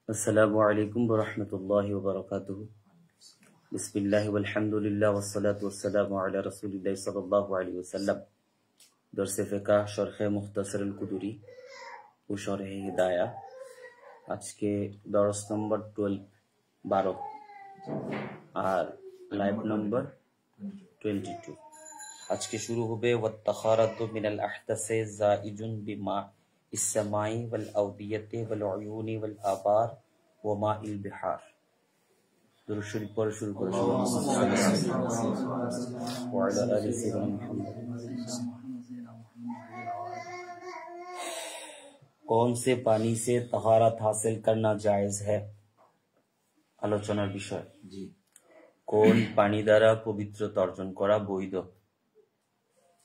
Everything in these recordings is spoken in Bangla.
আসসালামু আলাইকুম ওয়া রাহমাতুল্লাহি ওয়া বারাকাতুহু। বিসমিল্লাহি ওয়াল হামদুলিল্লাহ ওয়াস সালাতু ওয়াস সালামু আলা রাসূলিল্লাহি সাল্লাল্লাহু আলাইহি ওয়াসাল্লাম। দরসে ফিকহ শরহে মুখতাসার আল কুদুরি ও শরহে হিদায়া। আজকে দরস নম্বর 12 আর লাইভ নম্বর 22। আজকে শুরু হবে ওয়াত-তাখারাতু মিনাল আহদাসে যাইজুন বিমা ইস-সামাই ওয়াল আওদিয়াতি ওয়াল উয়ুনি ওয়াল আবার ওয়া মাইল বিহার। দুরূদ শরীফ পড়ে শুরু করুন। ওয়া আলা আলি সাইয়্যিদিনা মুহাম্মদ। कौन से पानी से तहारत हासिल करना जायज है? আলোচনার বিষয়। কোন পানি দ্বারা পবিত্রতা অর্জন করা বৈধ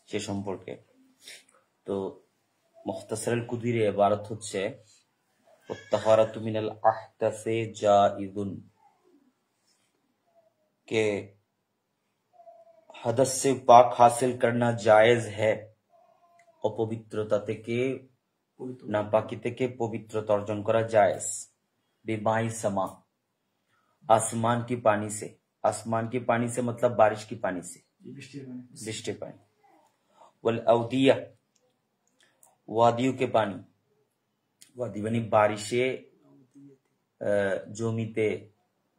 সে সম্পর্কে। তো মুখতাসার আল কুদুরি ইবারত হচ্ছে তাহারাতু মিনাল আহদাসে জাইজুন, के हदस से पाक हासिल करना जायज है। अपवित्रता থেকে नापाकी থেকে पवित्रता अर्जन करा जायज। बेमाई समा, आसमान की पानी से। आसमान की पानी से मतलब बारिश की पानी से, बृष्टि पानी। वल अवदिया, वादियों के पानी। वादी बनी बारिशे জমিতে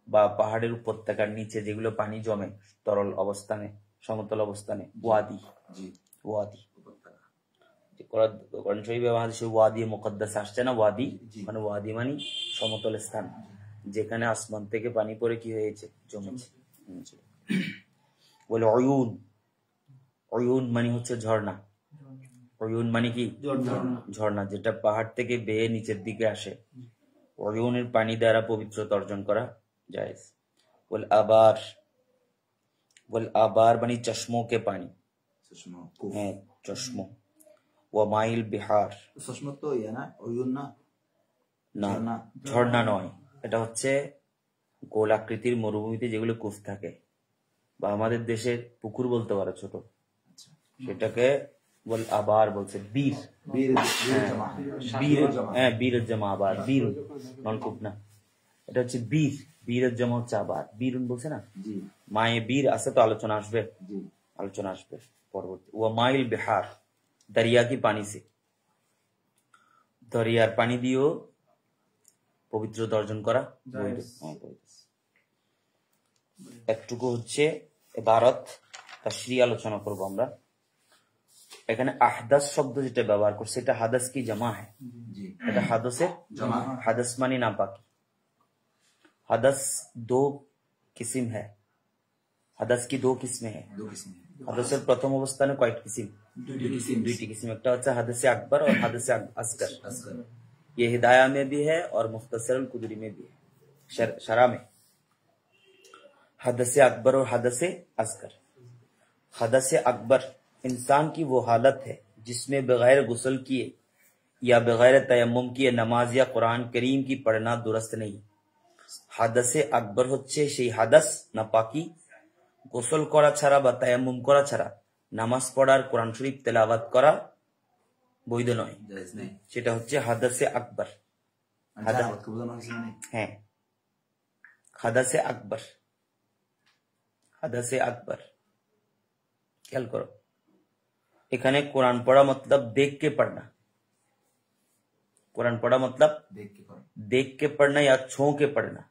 বা পাহাড়ের উপত্যকার নিচে যেগুলো পানি জমে তরল অবস্থানে, সমতল অবস্থানে, ওয়াদি। ওয়াদি কোরআন শরীফে হাদিসে ওয়াদি মুকদ্দাস আসছে না, ওয়াদি মানে ওয়াদি মানে সমতল স্থান যেখানে আসমান থেকে পানি পড়ে কি হয়েছে, জমেছে। বলে অয়ুন, অয়ুন মানে হচ্ছে ঝর্ণা। অয়ুন মানে কি ঝর্ণা, যেটা পাহাড় থেকে বেয়ে নিচের দিকে আসে। অয়ুনের পানি দ্বারা পবিত্রতা অর্জন করা जायज। वल आबार, वल आबार बनी चश्मों के पानी, चश्मों। व माइल बिहार, चश्मा तो ये ना ओयुन না ঝর্ণা নয়, এটা হচ্ছে গোলাকৃতির মরুভূমিতে যেগুলো কূপ থাকে বা আমাদের দেশের পুকুর বলতে পারো ছোট, সেটাকে বল আবার বলছে বীর। বীর হ্যাঁ, বীরের জামা আবার, বীর নলকূপ না, এটা হচ্ছে বীর। বীরের জমা হচ্ছে আবার, বীরুন বলছে না, মায়ে বীর আছে, তো আলোচনা আসবে, আলোচনা আসবে পরবর্তী। ও মাইল বিহার, দরিয়া কি পানি সে। দরিয়ার পানি দিয়েও পবিত্রতা অর্জন করা বৈধ। একটুকু হচ্ছে ইবারত তাশরীহ আলোচনা করব আমরা। এখানে আহদাস শব্দ যেটা ব্যবহার করছে এটা হাদাস কি জামা है, এটা হাদাসের জামা। হাদাস মানে নাপাকি। हदस दो किस्म है, हदस की दो किस्में हैं। हदसेर प्रथम अवस्था में कयेक किस्म, दुईटी किस्म। एक होच्छे हदसे अकबर और हदसे असगर। ये हिदाया में भी है और मुख्तसर अल कुदरी में भी है, शरा में। हदसे अकबर और हदसे असगर। हदसे अकबर इंसान की वो हालत है जिसमें बगैर गुस्ल किए या बगैर तयम्मुम किए नमाज या कुरान करीम की पढ़ना दुरुस्त नहीं। হাদাসে আকবর হচ্ছে সেই হাদাস নাপাকি গোসল করা ছাড়া বা তায়াম্মুম করা ছাড়া নামাজ পড়ার, কোরআন শরীফ তেলাওয়াত করা বৈধ নয়, সেটা হচ্ছে হাদাসে আকবর। হ্যাঁ, হাদাসে আকবর, হাদাসে আকবর। খেয়াল করো, এখানে কোরআন পড়া মতলব দেখ কে পড়না। कुरान पढ़ा मतलब देख के पढ़ना या छो के पढ़ना।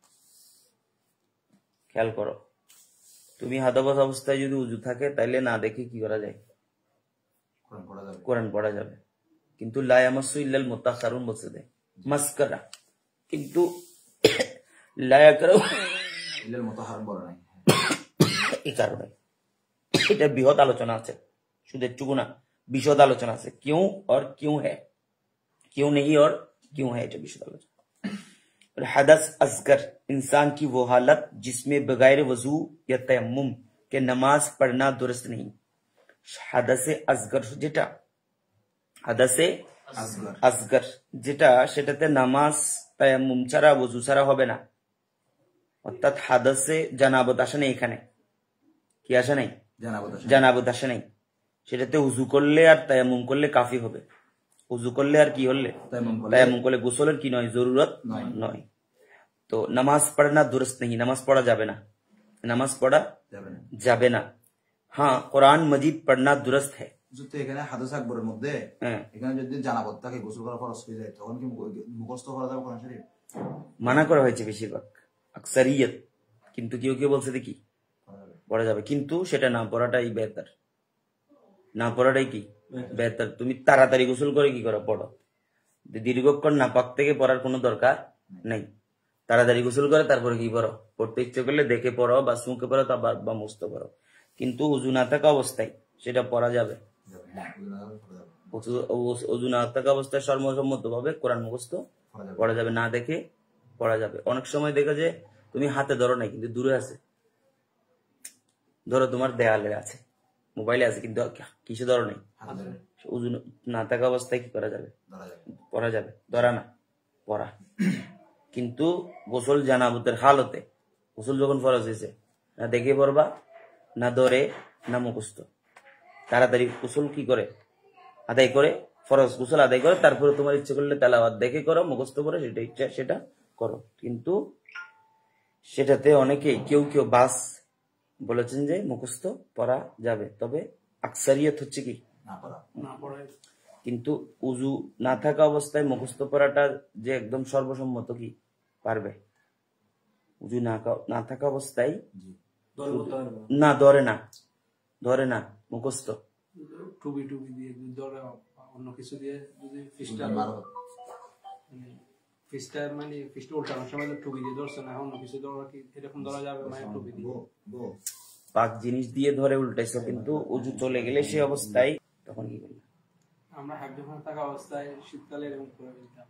ख्याल करो, তুমি হাদাবাস অবস্থায় যদি উজু থাকে তাইলে না দেখে কি করা যায়, কোরআন পড়া যাবে। কিন্তু লা ইয়ামাসসু ইল্লাল মুতাহহারুন বলছে দেয় মাসকারা, কিন্তু লা ইয়াকরাহু ইল্লাল মুতাহহারুন বলা নাই। এই কারণে এটা বৃহৎ আলোচনা আছে, শুধু একটুকু না, বিশদ আলোচনা আছে। क्यों और क्यों है, क्यों नहीं और क्यों है, এটা বিশদ আলোচনা। हदस असगर इंसान की वो हालत जिसमें बगैर वजू या तयम्मुम के नमाज पढ़ना दुरुस्त नहीं। हदसे असगर যেটা, हदसे असगर যেটা, সেটাতে নামাজ তায়াম্মুম ছাড়া, ওযু ছাড়া হবে না। অর্থাৎ হাদাসে জানাবত আসে নাই, এখানে কি আসে নাই, জানাবত আসে নাই। সেটাতে ওযু করলে আর তায়াম্মুম করলে কাফি হবে। ওযু করলে আর কি হলে তায়াম্মুম করলে গোসলের কি নয়, জরুরত নয়। तो नमाज पढ़ना दुरुस्त नहीं, नमाज पढ़ा जाबे ना, नमाज पढ़ा যাবে না। हाँ, कुरान मजीद पढ़ना दुरुस्त है। যদি এখানে হাদিস আকবরের মধ্যে এখানে যদি জানাবত থাকে গোসল করা ফরজ হয়ে যায় তখন কি মুখস্থ করা যাবে কোরআন শরীফ? মানা করা হয়েছে বেশিরভাগ, আকসারিয়ত, কিন্তু কেউ কেউ বলছে দেখি পড়া যাবে, কিন্তু সেটা না পড়াটাই বেহতর, না পড়াটাই কি বেহতর। তুমি তাড়াতাড়ি গোসল করে কি করো, পড়ো। দীর্ঘক্ষণ নাপাক থেকে পড়ার কোনো দরকার নেই, তাড়াতাড়ি গোসল করে তারপরে কি পড়ো, পড়তে ইচ্ছে করলে দেখে পড়ো বা মুখে পড়ো বা মুখস্থ করো, কিন্তু উজু না থাকা অবস্থায় সেটা পড়া যাবে। উজু না থাকা অবস্থায় সর্বসম্মত ভাবে কোরআন মুখস্থ পড়া যাবে, না দেখে পড়া যাবে। অনেক সময় দেখো যে তুমি হাতে ধরো নাই কিন্তু দূরে আছে, ধরো তোমার দেয়ালে আছে, মোবাইলে আছে, কিন্তু কিছু ধরো নেই, উজু না থাকা অবস্থায় কি করা যাবে, পড়া যাবে। ধরা না, পড়া। কিন্তু গোসল জানাবতের হালতে, গোসল যখন ফরজ হয়েছে, না দেখে পড়বা, না ধরে, না মুখস্থ, তাড়াতাড়ি গোসল কি করে আদায় করে, ফরজ গোসল আদায় করে, তারপরে তোমার ইচ্ছে করলে তেলাওয়াত দেখে করো, মুখস্থ করে সেটা ইচ্ছা সেটা করো। কিন্তু সেটাতে অনেকেই কেউ কেউ বাস বলেছেন যে মুখস্থ পড়া যাবে, তবে আকসারিয়ত হচ্ছে কি না পড়া। কিন্তু উজু না থাকা অবস্থায় মুখস্থ পড়াটা যে একদম সর্বসম্মত কি পারবে, উজু না থাকা অবস্থায় না ধরে না মুখস্থ, টুবি দিয়ে ধরে অন্য কিছু দিয়ে যদি ফিস্টার মানে ফিস্টা উল্টানোর সময় টুবি দিয়ে ধরছে না, অন্য কিছু ধরা কি এরকম ধরা যাবে? মানে টুবি দিয়ে পাক জিনিস দিয়ে ধরে উল্টাইছো, কিন্তু উজু চলে গেলে সেই অবস্থায় তখন কি করবে? আমরা হাইড্রোফোন থাকা অবস্থায় শীতকালে এরকম করে ফেলতাম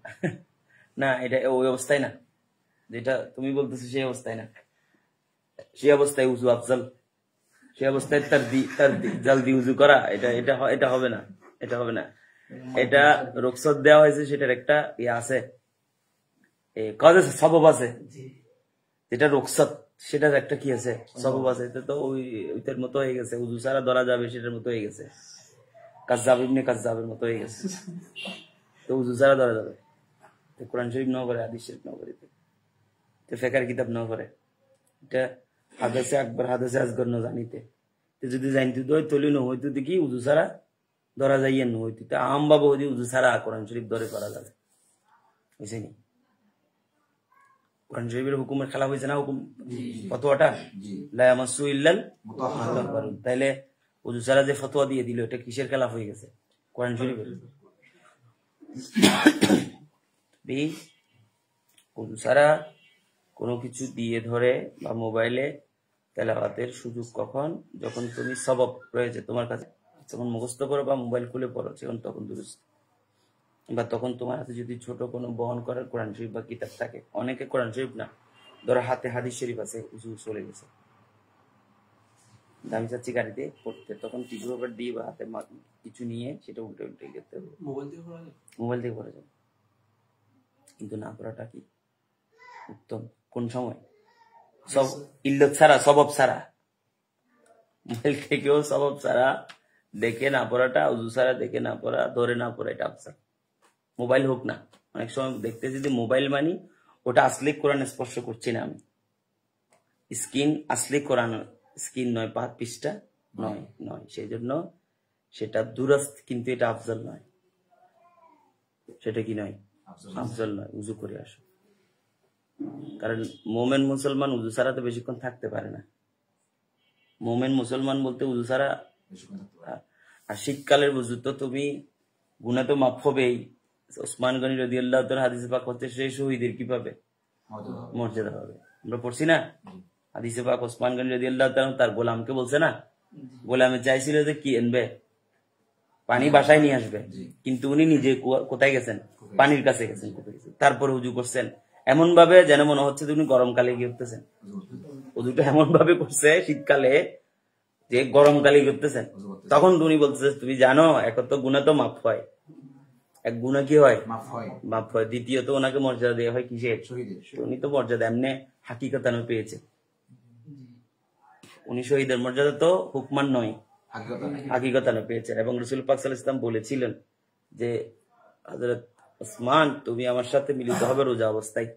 না, এটা ওই অবস্থায় না, যেটা তুমি বলতেছো সেই অবস্থায় না, সেই অবস্থায় উজু আফজল, সেই অবস্থায় তার জলদি উজু করা, এটা হবে না, এটা হবে না। এটা রুখসত দেওয়া হয়েছে, সেটার একটা ইয়ে আছে, কাজ আছে, সবব আছে, যেটা রুখসত সেটার একটা কি আছে, সবব আছে। এটা তো ওইটার মতো হয়ে গেছে, উজু ছাড়া ধরা যাবে সেটার মতো হয়ে গেছে, কাজ্জাবের মতো হয়ে গেছে। তো উজু ছাড়া ধরা যাবে, কোরআন শরীফ ন করে, হাদিস শরীফ ন করে, ফেকার কিতাব ন করে, এটা হাদাসে আকবর হাদাসে আসগর ন জানিতে, যদি জানিতে তৈলি ন হইতো দেখি উজু ছাড়া ধরা যাইয়া ন হইতো, আম বাবা যদি উজু ছাড়া কোরআন শরীফ ধরে করা যাবে, বুঝছেনি? কোরআন শরীফের হুকুমের খেলা হয়েছে না, হুকুম ফতোয়াটা লা ইয়ামাসসু ইল্লাল মুতাহহারুন, তাইলে উজু ছাড়া যে ফতোয়া দিয়ে দিল, এটা কিসের খেলাফ হয়ে গেছে? কোরআন শরীফের। উজু ছাড়া কোনো কিছু দিয়ে ধরে বা মোবাইলে তেলাওয়াতের সুযোগ কখন? যখন তুমি সবব রয়েছে তোমার কাছে, যখন মুখস্থ করো বা মোবাইল খুলে পড়ো, তখন দুরুস্ত। বা তখন তোমার হাতে যদি ছোট কোনো বহন করার কোরআন শরীফ বা কিতাব থাকে, অনেকে কোরআন শরীফ না, ধরো হাতে হাদিস শরীফ আছে, উজু চলে গেছে, দামি চাচ্ছি গাড়িতে পড়তে, তখন টিস্যু পেপার দিয়ে বা হাতে কিছু নিয়ে সেটা উল্টে গেতে হবে, মোবাইল দিয়ে পড়া যাবে। কিন্তু না পড়াটা কি উত্তম? কোন সময়? সব ইল্লত ছাড়া, সবব ছাড়া, মোবাইল থেকেও সবব ছাড়া দেখে না পড়াটা, উজু ছাড়া দেখে না পড়া, ধরে না পড়া, এটা আফসার। মোবাইল হোক না, অনেক সময় দেখতে যদি মোবাইল মানি, ওটা আসলে কোরআন স্পর্শ করছি না আমি, স্ক্রিন আসলে কোরআন স্ক্রিন নয়, পাঁচ পৃষ্ঠা নয়, সেই জন্য সেটা দুরস্ত, কিন্তু এটা আফজল নয়, সেটা কি নয়, আফজল নয়। উজু করে আসো, কারণ মোমেন মুসলমান উজু ছাড়া তো বেশিক্ষণ থাকতে পারে না। মোমেন মুসলমান বলতে উজু ছাড়া, আর শীতকালের উজু তো তুমি গুনাহ তো মাফ হবেই। ওসমান গনি রাদিয়াল্লাহু তাআলা হাদিসে পাক হচ্ছে, সেই শহীদের কি পাবে? মর্যাদা পাবে। আমরা পড়ছি না হাদিসে পাক, ওসমান গনি রাদিয়াল্লাহু তাআলা তার গোলামকে বলছে না, গোলামে চাইছিল যে কি আনবে, পানি বাসায় নিয়ে আসবে, কিন্তু উনি নিজে কোথায় গেছেন? পানির কাছে গেছেন। তারপরে উজু করছেন এমন ভাবে যেন মনে হচ্ছে তুমি গরমকালে গিয়ে উঠতেছেন। উজুটা এমন ভাবে করছে শীতকালে যে গরমকালে করতেছেন। তখন উনি বলতেছে, তুমি জানো এক তো গুনাহ তো মাফ হয়, এক গুনাহ কি হয়? মাফ হয়। দ্বিতীয়ত ওনাকে মর্যাদা দেওয়া হয় কিসের? উনি তো মর্যাদা এমনি হাকিকতান পেয়েছে, উনি শহীদের মর্যাদা তো হুকমান নয়, হাকিকতান পেয়েছেন। এবং রাসূল পাক সাল্লাল্লাহু আলাইহি ওয়াসাল্লাম বলেছিলেন যে হযরত ওসমান তুমি আমার সাথে মিলিত হবে রোজা অবস্থায়,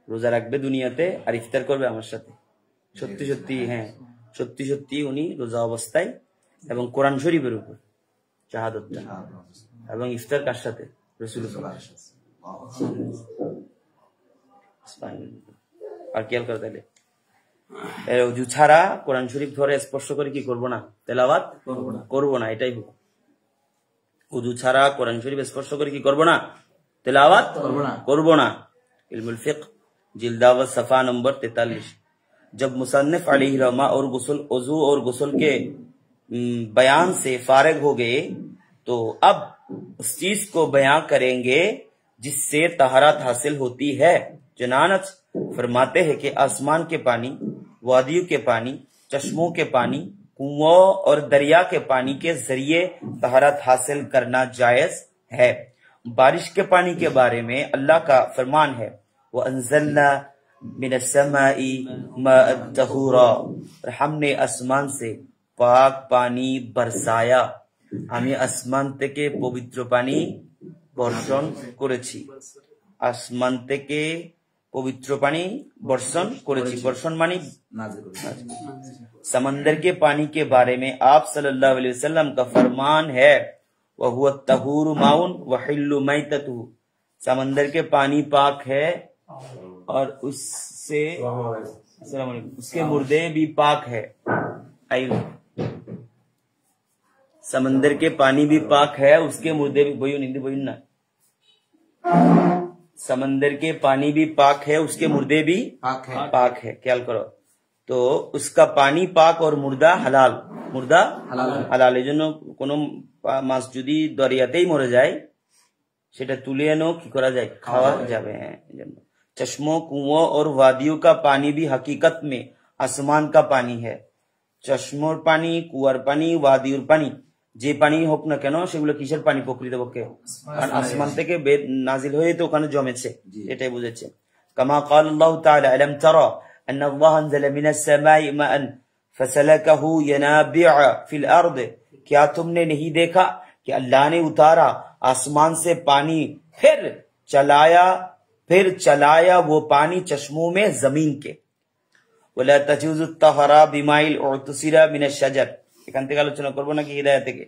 রোজা রাখবে দুনিয়াতে আর ইফতার করবে আমার সাথে। সত্যি সত্যি, হ্যাঁ সত্যি সত্যি উনি রোজা অবস্থায় এবং কোরআন শরীফের উপর শাহাদাতটা, এবং ইফতার কার সাথে? রাসূলুল্লাহ। আর খেয়াল করে তাহলে অজু ছাড়া কোরআন শরীফ ধরে স্পর্শ করে কি করবো না? তেলাওয়াত করবো না, এটাই হুকুম। উযু ছাড়া কোরআন শরীফ স্পর্শ করে কি করবো না? তেলাওয়াত করবো না। इल्मुल फिक्ह जिल्दावत सफा नंबर 43। जब मुसन्निफ अलैहि रहमा और गुस्ल, वजू और गुस्ल के बयान से फारिग हो गए तो अब उस चीज को बयां करेंगे जिससे तहरात हासिल होती है। चुनानच फरमाते हैं कि आसमान के पानी, वादियों के पानी, चश्मों के पानी, कुओं और दरिया के पानी के जरिए तहरात हासिल करना जायज है। बारिश के पानी के बारे में अल्लाह का फरमान है, वो अंज़लना मिनस समाई माअन तहूरा, और हमने आसमान से पाक पानी बरसाया। আমি আসমান থেকে পবিত্র পানি বর্ষণ করেছি। আসমান থেকে पवित्र पानी बर्षण करेছি। बर्षण मानी समंदर के पानी के बारे में आप सल्लल्लाहु अलैहि वसल्लम का फरमान है, वह हुवा तहूरु माउन व हिल्लु मैततु, समंदर के पानी पाक है और उससे उसके मुर्दे भी पाक है। समंदर के पानी भी पाक है, उसके मुर्दे भी, बोयो निंदी बोयो ना, समंदर के पानी भी पाक है, उसके मुर्दे भी पाक है। ख्याल करो, तो उसका पानी पाक और मुर्दा हलाल, मुर्दा हलाल। এই জন্য কোন মাছ যদি দরিয়াতেই মরে যায় সেটা তুলে এনেও কি করা যায়? খাওয়া যাবে। चश्मों, कुओं और वादियों का पानी भी हकीकत में आसमान का पानी है। चश्मोर पानी, कुয়ার পানি, ওয়াদির পানি, যে পানি হোক না কেন সেগুলো কিসের পানি? প্রকৃতপক্ষে কারণ আসমান থেকে নাজিল হয়ে তো ওখানে জমেছে, এটাই বুঝেছে। কামা قال الله تعالى ألم ترى أن الله أنزل من السماء ماء فسلكه ينابيع في الأرض, क्या तुमने नहीं देखा कि अल्लाह ने उतारा आसमान से पानी, फिर चलाया वो पानी चश्मों में जमीन के। वला तजूज़ु तहरा बिमाइल उतसिरा मिन अश-शजर। এখান থেকে আলোচনা করবো নাকি হিদায়াত থেকে?